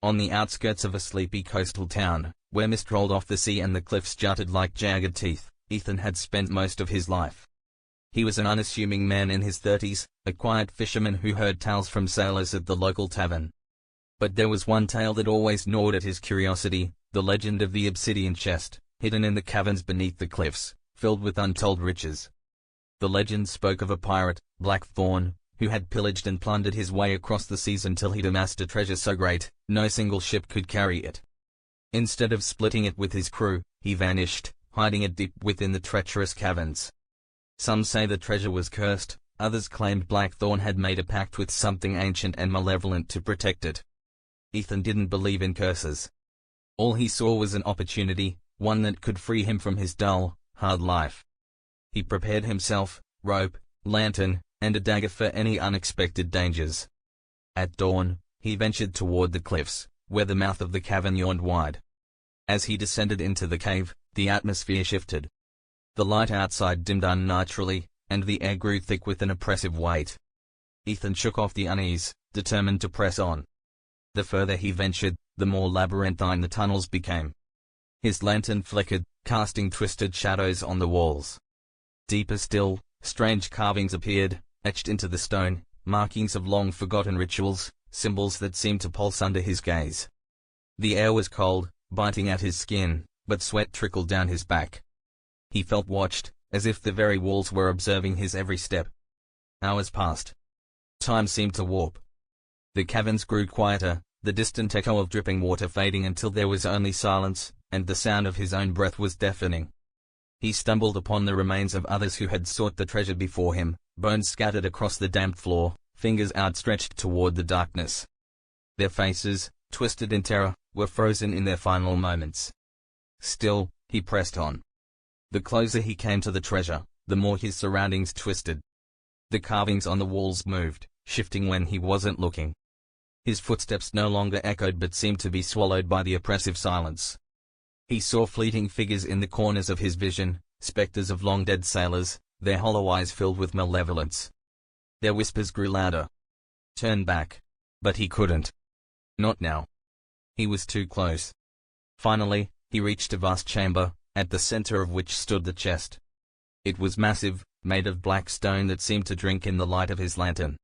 On the outskirts of a sleepy coastal town, where mist rolled off the sea and the cliffs jutted like jagged teeth, Ethan had spent most of his life. He was an unassuming man in his 30s, a quiet fisherman who heard tales from sailors at the local tavern. But there was one tale that always gnawed at his curiosity, the legend of the Obsidian Chest, hidden in the caverns beneath the cliffs, filled with untold riches. The legend spoke of a pirate, Blackthorn, who had pillaged and plundered his way across the seas until he'd amassed a treasure so great, no single ship could carry it. Instead of splitting it with his crew, he vanished, hiding it deep within the treacherous caverns. Some say the treasure was cursed, others claimed Blackthorn had made a pact with something ancient and malevolent to protect it. Ethan didn't believe in curses. All he saw was an opportunity, one that could free him from his dull, hard life. He prepared himself, rope, lantern, and a dagger for any unexpected dangers. At dawn, he ventured toward the cliffs, where the mouth of the cavern yawned wide. As he descended into the cave, the atmosphere shifted. The light outside dimmed unnaturally, and the air grew thick with an oppressive weight. Ethan shook off the unease, determined to press on. The further he ventured, the more labyrinthine the tunnels became. His lantern flickered, casting twisted shadows on the walls. Deeper still, strange carvings appeared, etched into the stone, markings of long-forgotten rituals, symbols that seemed to pulse under his gaze. The air was cold, biting at his skin, but sweat trickled down his back. He felt watched, as if the very walls were observing his every step. Hours passed. Time seemed to warp. The caverns grew quieter, the distant echo of dripping water fading until there was only silence, and the sound of his own breath was deafening. He stumbled upon the remains of others who had sought the treasure before him, bones scattered across the damp floor, fingers outstretched toward the darkness. Their faces, twisted in terror, were frozen in their final moments. Still, he pressed on. The closer he came to the treasure, the more his surroundings twisted. The carvings on the walls moved, shifting when he wasn't looking. His footsteps no longer echoed but seemed to be swallowed by the oppressive silence. He saw fleeting figures in the corners of his vision, specters of long-dead sailors, their hollow eyes filled with malevolence. Their whispers grew louder. Turn back. But he couldn't. Not now. He was too close. Finally, he reached a vast chamber, at the center of which stood the chest. It was massive, made of black stone that seemed to drink in the light of his lantern.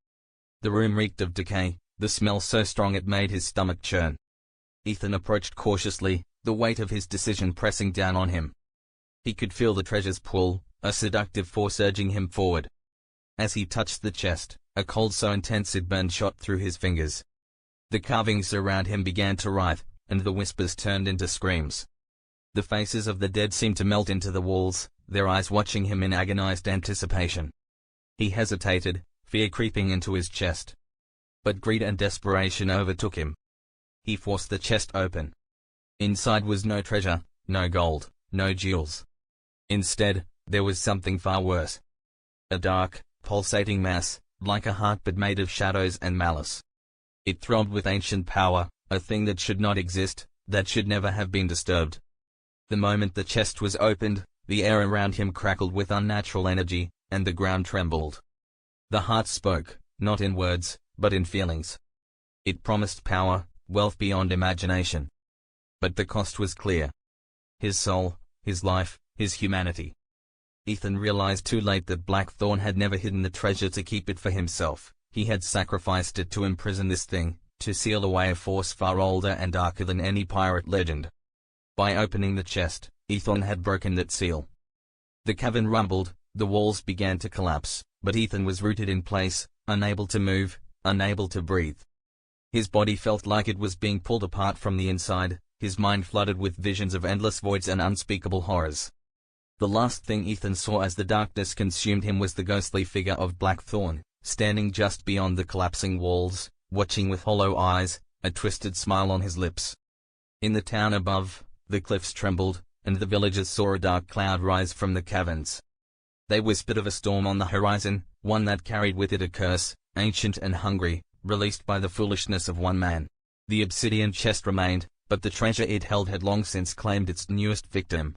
The room reeked of decay, the smell so strong it made his stomach churn. Ethan approached cautiously, the weight of his decision pressing down on him. He could feel the treasure's pull, a seductive force urging him forward. As he touched the chest, a cold so intense it burned shot through his fingers. The carvings around him began to writhe, and the whispers turned into screams. The faces of the dead seemed to melt into the walls, their eyes watching him in agonized anticipation. He hesitated, fear creeping into his chest. But greed and desperation overtook him. He forced the chest open. Inside was no treasure, no gold, no jewels. Instead, there was something far worse. A dark, pulsating mass, like a heart but made of shadows and malice. It throbbed with ancient power, a thing that should not exist, that should never have been disturbed. The moment the chest was opened, the air around him crackled with unnatural energy, and the ground trembled. The heart spoke, not in words, but in feelings. It promised power, wealth beyond imagination. But the cost was clear. His soul, his life, his humanity. Ethan realized too late that Blackthorn had never hidden the treasure to keep it for himself. He had sacrificed it to imprison this thing, to seal away a force far older and darker than any pirate legend. By opening the chest, Ethan had broken that seal. The cavern rumbled, the walls began to collapse, but Ethan was rooted in place, unable to move, unable to breathe. His body felt like it was being pulled apart from the inside, his mind flooded with visions of endless voids and unspeakable horrors. The last thing Ethan saw as the darkness consumed him was the ghostly figure of Blackthorn, standing just beyond the collapsing walls, watching with hollow eyes, a twisted smile on his lips. In the town above, the cliffs trembled, and the villagers saw a dark cloud rise from the caverns. They whispered of a storm on the horizon, one that carried with it a curse, ancient and hungry, released by the foolishness of one man. The Obsidian Chest remained, but the treasure it held had long since claimed its newest victim.